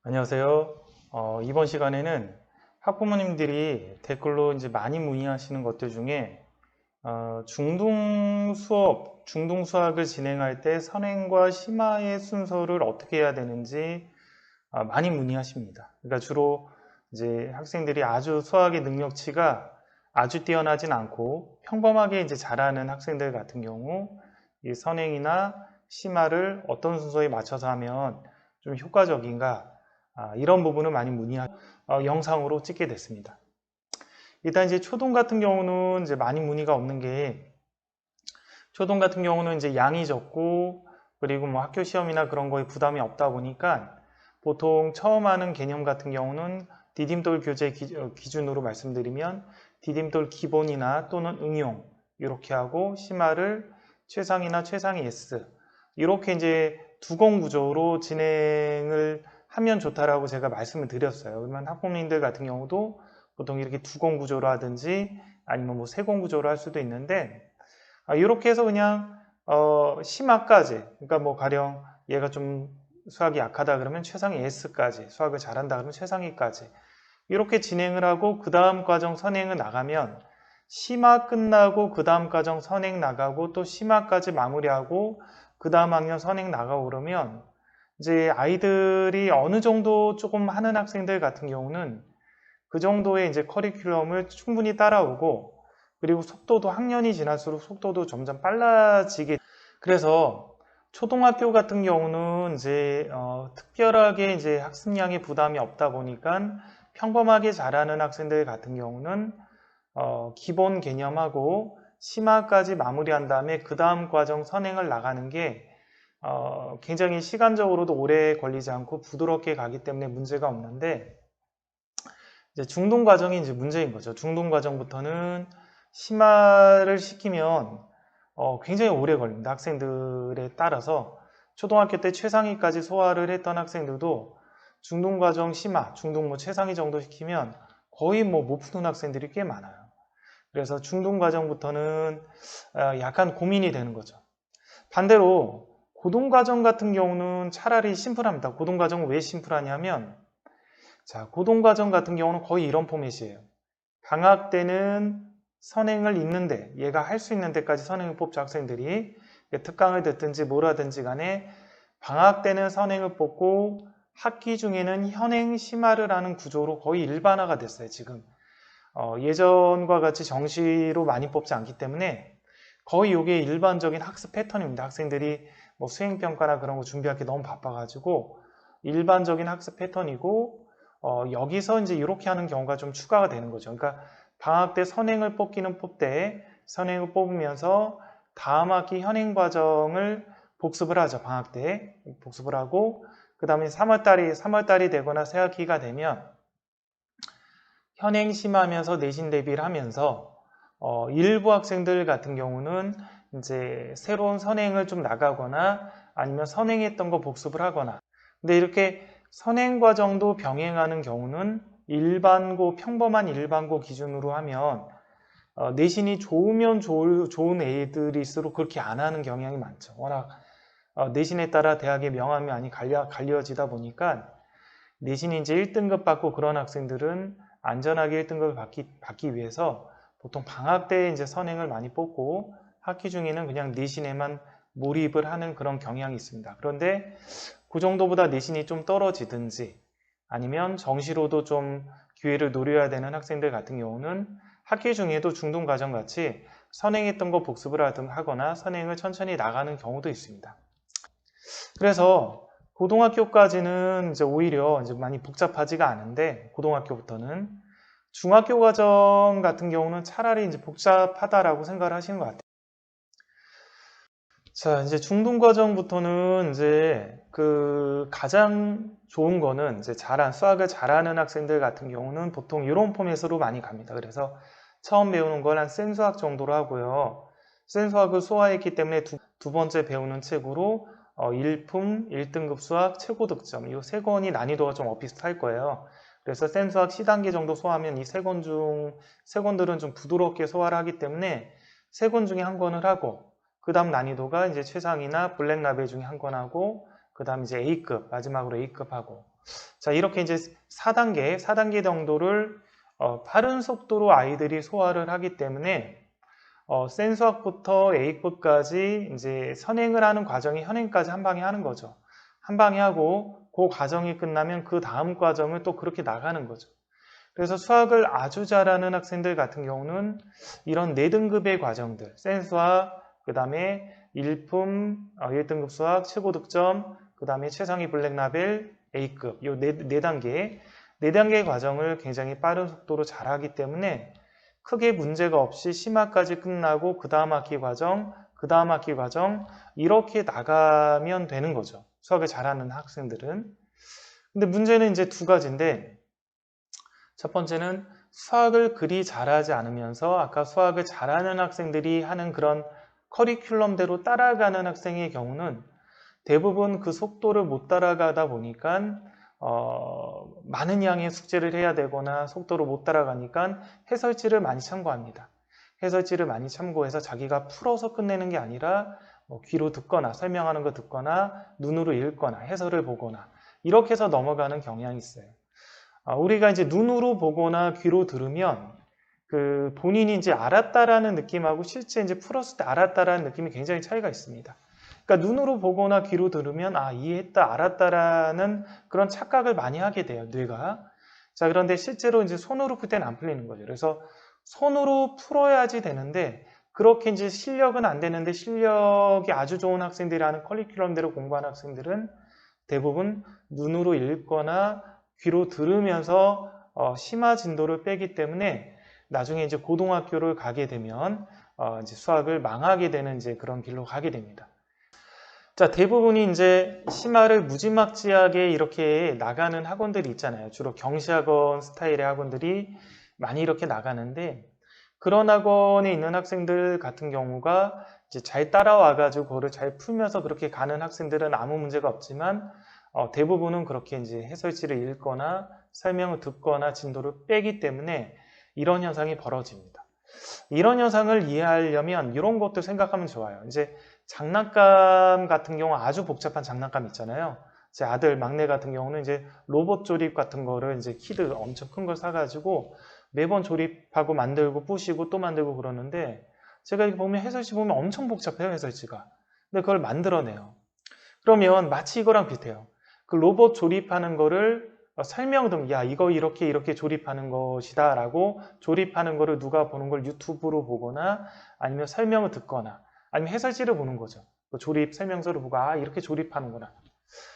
안녕하세요. 이번 시간에는 학부모님들이 댓글로 이제 많이 문의하시는 것들 중에 중등 수학을 진행할 때 선행과 심화의 순서를 어떻게 해야 되는지 많이 문의하십니다. 그러니까 주로 이제 학생들이 아주 수학의 능력치가 아주 뛰어나진 않고 평범하게 이제 잘하는 학생들 같은 경우 이 선행이나 심화를 어떤 순서에 맞춰서 하면 좀 효과적인가 이런 부분을 많이 영상으로 찍게 됐습니다. 일단 이제 초등 같은 경우는 이제 많이 문의가 없는 게 초등 같은 경우는 이제 양이 적고 그리고 뭐 학교 시험이나 그런 거에 부담이 없다 보니까 보통 처음 하는 개념 같은 경우는 디딤돌 교재 기준으로 말씀드리면 디딤돌 기본이나 또는 응용 이렇게 하고 심화를 최상이나 최상위 S 이렇게 이제 두공 구조로 진행을 하면 좋다라고 제가 말씀을 드렸어요. 그러면 학부모님들 같은 경우도 보통 이렇게 두공 구조로 하든지 아니면 뭐 세공 구조로 할 수도 있는데 이렇게 해서 그냥 심화까지 그러니까 뭐 가령 얘가 좀 수학이 약하다 그러면 최상위 S까지 수학을 잘한다 그러면 최상위까지 이렇게 진행을 하고 그 다음 과정 선행을 나가면 심화 끝나고 그 다음 과정 선행 나가고 또 심화까지 마무리하고 그 다음 학년 선행 나가고 그러면 이제 아이들이 어느 정도 조금 하는 학생들 같은 경우는 그 정도의 이제 커리큘럼을 충분히 따라오고 그리고 속도도 학년이 지날수록 속도도 점점 빨라지게 그래서 초등학교 같은 경우는 이제 특별하게 이제 학습량의 부담이 없다 보니까 평범하게 잘하는 학생들 같은 경우는 기본 개념하고 심화까지 마무리한 다음에 그 다음 과정 선행을 나가는 게 굉장히 시간적으로도 오래 걸리지 않고 부드럽게 가기 때문에 문제가 없는데 이제 중등 과정이 이제 문제인 거죠. 중등 과정부터는 심화를 시키면 굉장히 오래 걸립니다. 학생들에 따라서 초등학교 때 최상위까지 소화를 했던 학생들도 중등 과정 심화, 중등 뭐 최상위 정도 시키면 거의 뭐 못 푸는 학생들이 꽤 많아요. 그래서 중등 과정부터는 약간 고민이 되는 거죠. 반대로 고등과정 같은 경우는 차라리 심플합니다. 고등과정은 왜 심플하냐면 자, 고등과정 같은 경우는 거의 이런 포맷이에요. 방학 때는 선행을 있는데 얘가 할 수 있는 데까지 선행을 뽑죠. 학생들이 특강을 듣든지 뭘 하든지 간에 방학 때는 선행을 뽑고 학기 중에는 현행 심화를 하는 구조로 거의 일반화가 됐어요. 지금 예전과 같이 정시로 많이 뽑지 않기 때문에 거의 이게 일반적인 학습 패턴입니다. 학생들이 뭐 수행평가나 그런 거 준비할 게 너무 바빠가지고 일반적인 학습 패턴이고 여기서 이제 이렇게 하는 경우가 좀 추가가 되는 거죠. 그러니까 방학 때 선행을 뽑기는 뽑되 선행을 뽑으면서 다음 학기 현행 과정을 복습을 하죠. 방학 때 복습을 하고 그 다음에 3월달이 되거나 새학기가 되면 현행 심하면서 내신 대비를 하면서 일부 학생들 같은 경우는 이제 새로운 선행을 좀 나가거나 아니면 선행했던 거 복습을 하거나 근데 이렇게 선행 과정도 병행하는 경우는 평범한 일반고 기준으로 하면 내신이 좋으면 좋은 애들일수록 그렇게 안 하는 경향이 많죠. 워낙 내신에 따라 대학의 명함이 많이 갈려지다 보니까 내신이 이제 1등급 받고 그런 학생들은 안전하게 1등급을 받기 위해서 보통 방학 때 이제 선행을 많이 뽑고 학기 중에는 그냥 내신에만 몰입을 하는 그런 경향이 있습니다. 그런데 그 정도보다 내신이 좀 떨어지든지 아니면 정시로도 좀 기회를 노려야 되는 학생들 같은 경우는 학기 중에도 중등 과정 같이 선행했던 거 복습을 하거나 선행을 천천히 나가는 경우도 있습니다. 그래서 고등학교까지는 이제 오히려 이제 많이 복잡하지가 않은데 고등학교부터는 중학교 과정 같은 경우는 차라리 이제 복잡하다라고 생각을 하시는 것 같아요. 자, 이제 중등 과정부터는 이제 그 가장 좋은 거는 이제 수학을 잘하는 학생들 같은 경우는 보통 이런 포맷으로 많이 갑니다. 그래서 처음 배우는 건 한 센수학 정도로 하고요. 센수학을 소화했기 때문에 두 번째 배우는 책으로 일품, 1등급 수학, 최고 득점 이 세 권이 난이도가 좀 비슷할 거예요. 그래서 센수학 C단계 정도 소화하면 이 세 권들은 좀 부드럽게 소화를 하기 때문에 세 권 중에 한 권을 하고 그 다음 난이도가 이제 최상이나 블랙라벨 중에 한 권 하고 그 다음 이제 A급 마지막으로 A급 하고 자, 이렇게 이제 4단계 정도를 빠른 속도로 아이들이 소화를 하기 때문에 센수학부터 A급까지 이제 선행을 하는 과정이 현행까지 한 방에 하는 거죠. 한 방에 하고 그 과정이 끝나면 그 다음 과정을 또 그렇게 나가는 거죠. 그래서 수학을 아주 잘하는 학생들 같은 경우는 이런 4등급의 과정들, 센수학, 그 다음에 일품, 1등급 수학, 최고 득점, 그 다음에 최상위 블랙라벨, A급, 요 네 단계의 과정을 굉장히 빠른 속도로 잘하기 때문에 크게 문제가 없이 심화까지 끝나고 그 다음 학기 과정, 그 다음 학기 과정 이렇게 나가면 되는 거죠. 수학을 잘하는 학생들은. 근데 문제는 이제 두 가지인데 첫 번째는 수학을 그리 잘하지 않으면서 아까 수학을 잘하는 학생들이 하는 그런 커리큘럼대로 따라가는 학생의 경우는 대부분 그 속도를 못 따라가다 보니까 많은 양의 숙제를 해야 되거나 속도를 못 따라가니까 해설지를 많이 참고합니다. 해설지를 많이 참고해서 자기가 풀어서 끝내는 게 아니라 귀로 듣거나 설명하는 거 듣거나 눈으로 읽거나 해설을 보거나 이렇게 해서 넘어가는 경향이 있어요. 우리가 이제 눈으로 보거나 귀로 들으면 그 본인이 이제 알았다라는 느낌하고 실제 이제 풀었을 때 알았다라는 느낌이 굉장히 차이가 있습니다. 그러니까 눈으로 보거나 귀로 들으면 이해했다, 알았다라는 그런 착각을 많이 하게 돼요, 뇌가. 자, 그런데 실제로 이제 손으로 풀 때는 안 풀리는 거죠. 그래서 손으로 풀어야지 되는데 그렇게 이제 실력은 안 되는데 실력이 아주 좋은 학생들이 하는 커리큘럼대로 공부하는 학생들은 대부분 눈으로 읽거나 귀로 들으면서 심화 진도를 빼기 때문에 나중에 이제 고등학교를 가게 되면 이제 수학을 망하게 되는 이제 그런 길로 가게 됩니다. 자, 대부분이 이제 심화를 무지막지하게 이렇게 나가는 학원들이 있잖아요. 주로 경시학원 스타일의 학원들이 많이 이렇게 나가는데 그런 학원에 있는 학생들 같은 경우가 이제 잘 따라와가지고 그거를 잘 풀면서 그렇게 가는 학생들은 아무 문제가 없지만 대부분은 그렇게 이제 해설지를 읽거나 설명을 듣거나 진도를 빼기 때문에 이런 현상이 벌어집니다. 이런 현상을 이해하려면 이런 것도 생각하면 좋아요. 이제 장난감 같은 경우 아주 복잡한 장난감 있잖아요. 제 아들 막내 같은 경우는 이제 로봇 조립 같은 거를 이제 키드 엄청 큰 걸 사가지고 매번 조립하고 만들고 부시고 또 만들고 그러는데 제가 이렇게 보면 해설지 보면 엄청 복잡해요, 해설지가. 근데 그걸 만들어내요. 그러면 마치 이거랑 비슷해요. 그 로봇 조립하는 거를 설명 등, 야, 이거 이렇게 조립하는 것이다 라고 조립하는 거를 누가 보는 걸 유튜브로 보거나 아니면 설명을 듣거나 아니면 해설지를 보는 거죠. 그 조립 설명서를 보고, 이렇게 조립하는구나.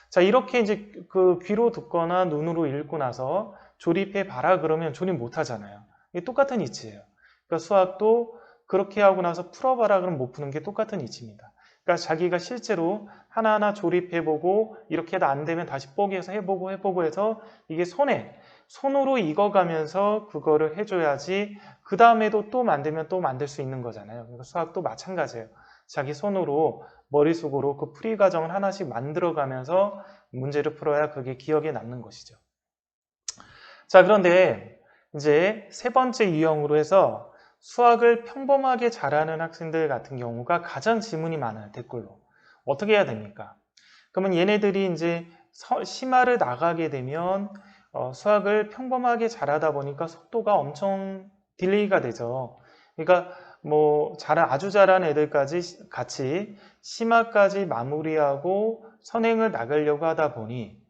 자, 이렇게 이제 그 귀로 듣거나 눈으로 읽고 나서 조립해 봐라 그러면 조립 못 하잖아요. 이게 똑같은 이치예요. 그러니까 수학도 그렇게 하고 나서 풀어봐라 그러면 못 푸는 게 똑같은 이치입니다. 그러니까 자기가 실제로 하나하나 조립해보고 이렇게 해도 안 되면 다시 뽀개서 해보고 해서 이게 손으로 익어가면서 그거를 해줘야지 그 다음에도 또 만들면 또 만들 수 있는 거잖아요. 그러니까 수학도 마찬가지예요. 자기 손으로 머릿속으로 그 풀이 과정을 하나씩 만들어가면서 문제를 풀어야 그게 기억에 남는 것이죠. 자, 그런데 이제 세 번째 유형으로 해서 수학을 평범하게 잘하는 학생들 같은 경우가 가장 질문이 많아요, 댓글로. 어떻게 해야 됩니까? 그러면 얘네들이 이제 심화를 나가게 되면 수학을 평범하게 잘하다 보니까 속도가 엄청 딜레이가 되죠. 그러니까 뭐 아주 잘하는 애들까지 같이 심화까지 마무리하고 선행을 나가려고 하다 보니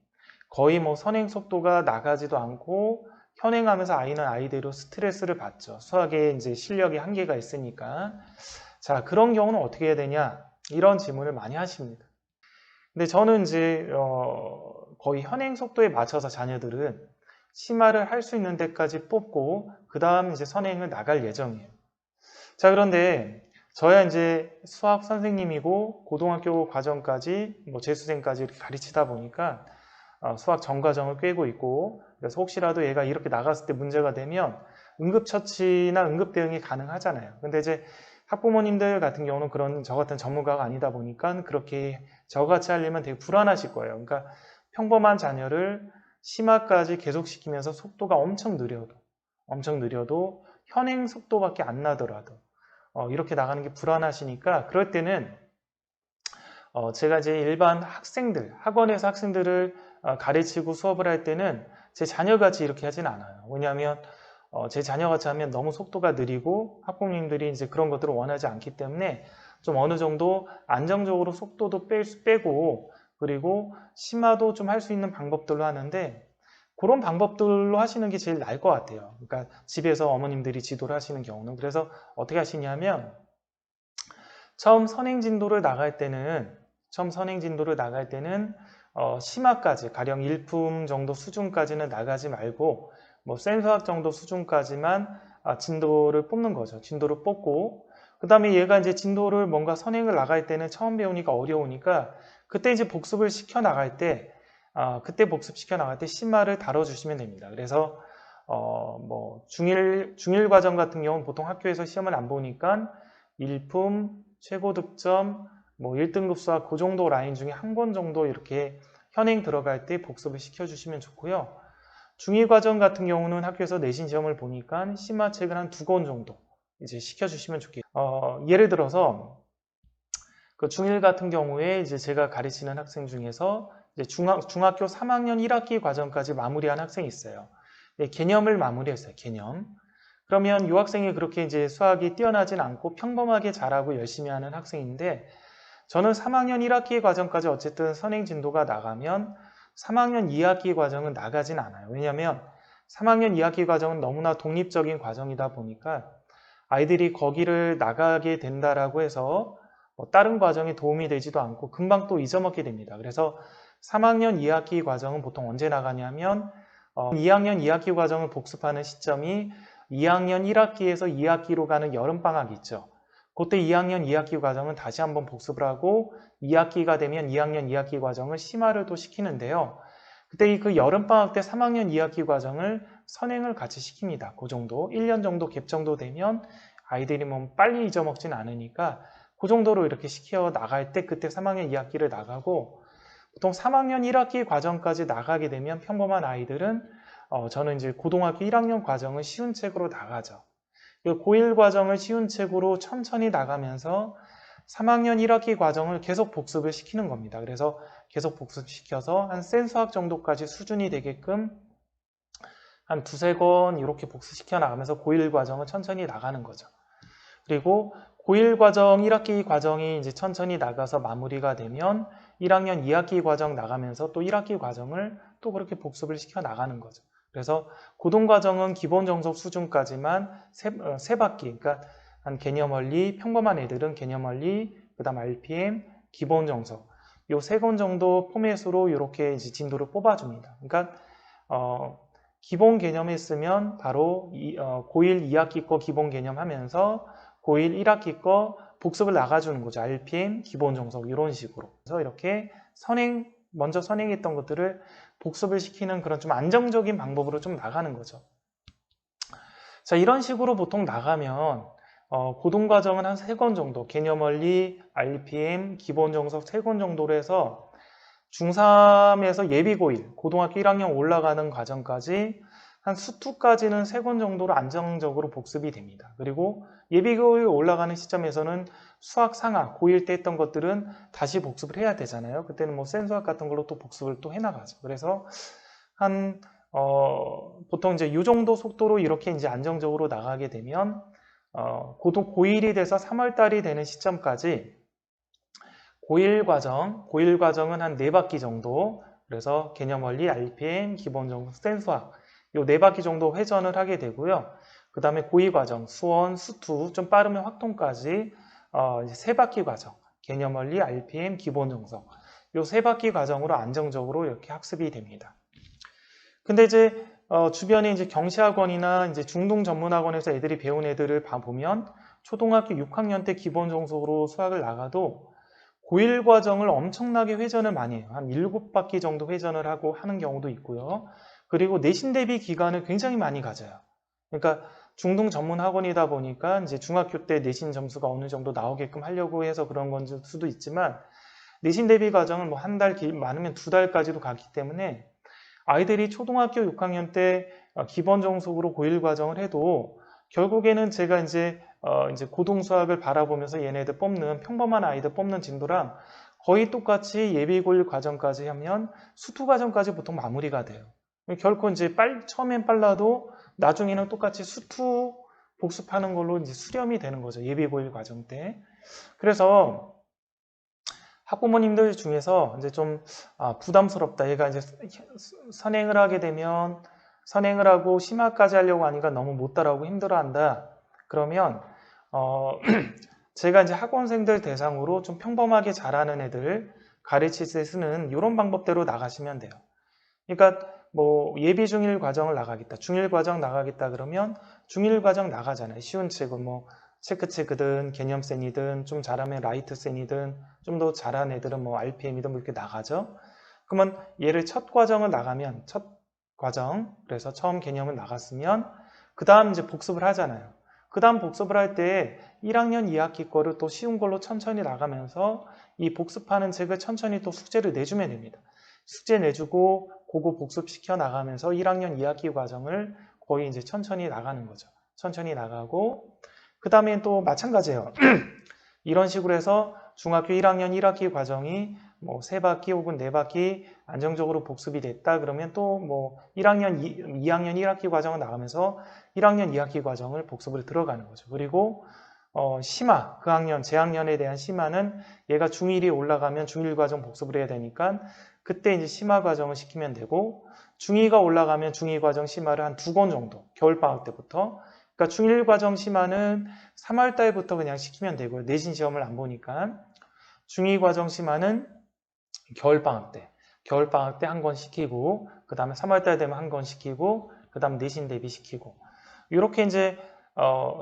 거의 뭐 선행 속도가 나가지도 않고 현행하면서 아이는 아이대로 스트레스를 받죠. 수학에 이제 실력이 한계가 있으니까. 자, 그런 경우는 어떻게 해야 되냐? 이런 질문을 많이 하십니다. 근데 저는 이제 거의 현행 속도에 맞춰서 자녀들은 심화를 할 수 있는 데까지 뽑고 그 다음 이제 선행을 나갈 예정이에요. 자, 그런데 저야 이제 수학 선생님이고 고등학교 과정까지 뭐 재수생까지 이렇게 가르치다 보니까 수학 전과정을 꿰고 있고 그래서 혹시라도 얘가 이렇게 나갔을 때 문제가 되면 응급처치나 응급대응이 가능하잖아요. 근데 이제 학부모님들 같은 경우는 그런 저 같은 전문가가 아니다 보니까 그렇게 저같이 하려면 되게 불안하실 거예요. 그러니까 평범한 자녀를 심화까지 계속시키면서 속도가 엄청 느려도 현행 속도밖에 안 나더라도 이렇게 나가는 게 불안하시니까 그럴 때는 제가 이제 일반 학생들, 학원에서 학생들을 가르치고 수업을 할 때는 제 자녀같이 이렇게 하진 않아요. 왜냐하면 제 자녀같이 하면 너무 속도가 느리고 학부모님들이 이제 그런 것들을 원하지 않기 때문에 좀 어느 정도 안정적으로 속도도 빼고 그리고 심화도 좀 할 수 있는 방법들로 하는데 그런 방법들로 하시는 게 제일 나을 것 같아요. 그러니까 집에서 어머님들이 지도를 하시는 경우는. 그래서 어떻게 하시냐면 처음 선행진도를 나갈 때는 심화까지 가령 1품 정도 수준까지는 나가지 말고 뭐 센수학 정도 수준까지만 진도를 뽑는 거죠. 진도를 뽑고 그 다음에 얘가 이제 진도를 뭔가 선행을 나갈 때는 처음 배우니까 어려우니까 그때 이제 복습을 시켜 나갈 때 심화를 다뤄주시면 됩니다. 그래서 뭐 중일 과정 같은 경우는 보통 학교에서 시험을 안 보니까 1품, 최고 득점, 뭐 1등급 수학 그 정도 라인 중에 한 권 정도 이렇게 현행 들어갈 때 복습을 시켜주시면 좋고요. 중2 과정 같은 경우는 학교에서 내신 시험을 보니까 심화책을 한 2권 정도 이제 시켜주시면 좋겠어요. 예를 들어서 그 중1 같은 경우에 이제 제가 가르치는 학생 중에서 이제 중학교 3학년 1학기 과정까지 마무리한 학생이 있어요. 개념을 마무리했어요. 개념. 그러면 이 학생이 그렇게 이제 수학이 뛰어나진 않고 평범하게 잘하고 열심히 하는 학생인데 저는 3학년 1학기 과정까지 어쨌든 선행 진도가 나가면 3학년 2학기 과정은 나가진 않아요. 왜냐하면 3학년 2학기 과정은 너무나 독립적인 과정이다 보니까 아이들이 거기를 나가게 된다라고 해서 다른 과정에 도움이 되지도 않고 금방 또 잊어먹게 됩니다. 그래서 3학년 2학기 과정은 보통 언제 나가냐면 2학년 2학기 과정을 복습하는 시점이 2학년 1학기에서 2학기로 가는 여름방학이 있죠. 그때 2학년 2학기 과정은 다시 한번 복습을 하고 2학기가 되면 2학년 2학기 과정을 심화를 또 시키는데요. 그때 그 여름방학 때 3학년 2학기 과정을 선행을 같이 시킵니다. 그 정도 1년 정도 갭 정도 되면 아이들이 뭐 빨리 잊어먹진 않으니까 그 정도로 이렇게 시켜 나갈 때 그때 3학년 2학기를 나가고 보통 3학년 1학기 과정까지 나가게 되면 평범한 아이들은 저는 이제 고등학교 1학년 과정을 쉬운 책으로 나가죠. 고1 과정을 쉬운 책으로 천천히 나가면서 3학년 1학기 과정을 계속 복습을 시키는 겁니다. 그래서 계속 복습시켜서 한 센 수학 정도까지 수준이 되게끔 한 두세 권 이렇게 복습시켜 나가면서 고1 과정을 천천히 나가는 거죠. 그리고 고1 과정 1학기 과정이 이제 천천히 나가서 마무리가 되면 1학년 2학기 과정 나가면서 또 1학기 과정을 또 그렇게 복습을 시켜 나가는 거죠. 그래서 고등과정은 기본 정석 수준까지만 세 바퀴, 그러니까 한 개념 원리, 평범한 애들은 개념 원리, 그다음 RPM, 기본 정석 요 세 권 정도 포맷으로 이렇게 이제 진도를 뽑아줍니다. 그러니까 기본 개념 했으면 바로 고1 2학기 거 기본 개념 하면서 고1 1학기 거 복습을 나가주는 거죠. RPM, 기본 정석 이런 식으로. 그래서 이렇게 먼저 선행했던 것들을 복습을 시키는 그런 좀 안정적인 방법으로 좀 나가는 거죠. 자, 이런 식으로 보통 나가면 고등과정은 한 3권 정도, 개념 원리, RPM, 기본 정석 3권 정도로 해서 중3에서 예비고1, 고등학교 1학년 올라가는 과정까지 한 수투까지는 3권 정도로 안정적으로 복습이 됩니다. 그리고 예비고1 올라가는 시점에서는 수학 상하, 고1 때 했던 것들은 다시 복습을 해야 되잖아요. 그때는 뭐 센수학 같은 걸로 또 복습을 또 해나가죠. 그래서 보통 이제 이 정도 속도로 이렇게 이제 안정적으로 나가게 되면 고1이 돼서 3월 달이 되는 시점까지 고1 과정은 한 4바퀴 정도, 그래서 개념 원리, RPM, 기본 정석, 센수학 요 4바퀴 정도 회전을 하게 되고요. 그 다음에 고2 과정, 수원, 수투, 좀 빠르면 확통까지 이제 3바퀴 과정, 개념 원리, RPM, 기본 정석 요 3바퀴 과정으로 안정적으로 이렇게 학습이 됩니다. 근데 이제 주변에 이제 경시학원이나 이제 중등 전문학원에서 애들이 배운 애들을 보면 초등학교 6학년 때 기본 정석으로 수학을 나가도 고1 과정을 엄청나게 회전을 많이 해요. 한 7바퀴 정도 회전을 하고 하는 경우도 있고요. 그리고 내신 대비 기간을 굉장히 많이 가져요. 그러니까 중등 전문 학원이다 보니까 이제 중학교 때 내신 점수가 어느 정도 나오게끔 하려고 해서 그런 건 수도 있지만 내신 대비 과정은 뭐 한 달, 많으면 2달까지도 가기 때문에 아이들이 초등학교 6학년 때 기본 정석으로 고1 과정을 해도 결국에는 제가 이제 고등 수학을 바라보면서 얘네들 뽑는 평범한 아이들 뽑는 진도랑 거의 똑같이 예비고일 과정까지 하면 수투 과정까지 보통 마무리가 돼요. 결코 이제 처음엔 빨라도 나중에는 똑같이 수투 복습하는 걸로 이제 수렴이 되는 거죠. 예비고일 과정 때. 그래서 학부모님들 중에서 이제 좀 부담스럽다. 얘가 이제 선행을 하게 되면 선행을 하고 심화까지 하려고 하니까 너무 못 따라오고 힘들어한다. 그러면 제가 이제 학원생들 대상으로 좀 평범하게 잘하는 애들 가르칠 때 쓰는 이런 방법대로 나가시면 돼요. 그러니까 뭐 예비 중일 과정을 나가겠다, 중일 과정 나가겠다 그러면 중일 과정 나가잖아요. 쉬운 책은 뭐 체크체크든 개념센이든 좀 잘하면 라이트센이든 좀 더 잘하는 애들은 뭐 RPM이든 뭐 이렇게 나가죠. 그러면 얘를 첫 과정을 나가면 첫 과정 그래서 처음 개념을 나갔으면 그 다음 이제 복습을 하잖아요. 그 다음 복습을 할 때 1학년 2학기 거를 또 쉬운 걸로 천천히 나가면서 이 복습하는 책을 천천히 또 숙제를 내주면 됩니다. 숙제 내주고 그거 복습시켜 나가면서 1학년 2학기 과정을 거의 이제 천천히 나가는 거죠. 천천히 나가고 그 다음에 또 마찬가지예요. 이런 식으로 해서 중학교 1학년 1학기 과정이 뭐 3바퀴 혹은 4바퀴 안정적으로 복습이 됐다 그러면 또 뭐 1학년 2학년 1학기 과정을 나가면서 1학년 2학기 과정을 복습을 들어가는 거죠. 그리고 심화, 그 학년, 재학년에 대한 심화는 얘가 중1이 올라가면 중1 과정 복습을 해야 되니까 그때 이제 심화 과정을 시키면 되고 중2가 올라가면 중2 과정 심화를 한 2권 정도 겨울방학 때부터 그러니까 중1 과정 심화는 3월 달부터 그냥 시키면 되고요. 내신 시험을 안 보니까 중2 과정 심화는 겨울방학 때 한 권 시키고 그 다음에 3월 달 되면 한 권 시키고 그 다음 내신 대비 시키고 이렇게 이제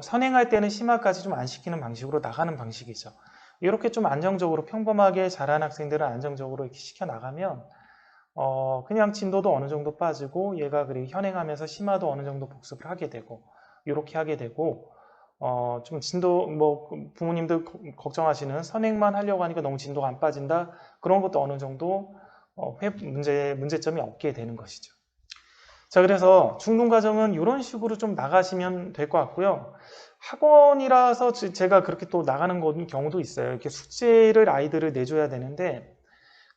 선행할 때는 심화까지 좀 안 시키는 방식으로 나가는 방식이죠. 이렇게 좀 안정적으로 평범하게 잘하는 학생들은 안정적으로 이렇게 시켜 나가면 그냥 진도도 어느 정도 빠지고 얘가 그리고 현행하면서 심화도 어느 정도 복습을 하게 되고 이렇게 하게 되고 좀 진도 뭐 부모님들 걱정하시는 선행만 하려고 하니까 너무 진도가 안 빠진다 그런 것도 어느 정도 문제점이 없게 되는 것이죠. 자, 그래서 중등과정은 이런 식으로 좀 나가시면 될 것 같고요. 학원이라서 제가 그렇게 또 나가는 경우도 있어요. 이렇게 숙제를 아이들을 내줘야 되는데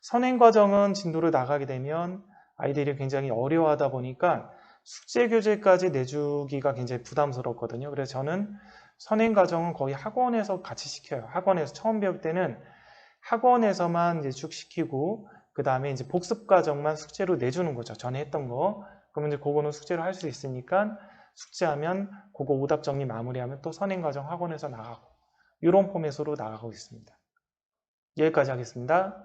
선행과정은 진도를 나가게 되면 아이들이 굉장히 어려워하다 보니까 숙제 교재까지 내주기가 굉장히 부담스럽거든요. 그래서 저는 선행과정은 거의 학원에서 같이 시켜요. 학원에서 처음 배울 때는 학원에서만 이제 쭉 시키고 그 다음에 이제 복습 과정만 숙제로 내주는 거죠. 전에 했던 거. 그러면 이제 그거는 숙제로 할 수 있으니까 숙제하면 그거 오답 정리 마무리하면 또 선행과정 학원에서 나가고 이런 포맷으로 나가고 있습니다. 여기까지 하겠습니다.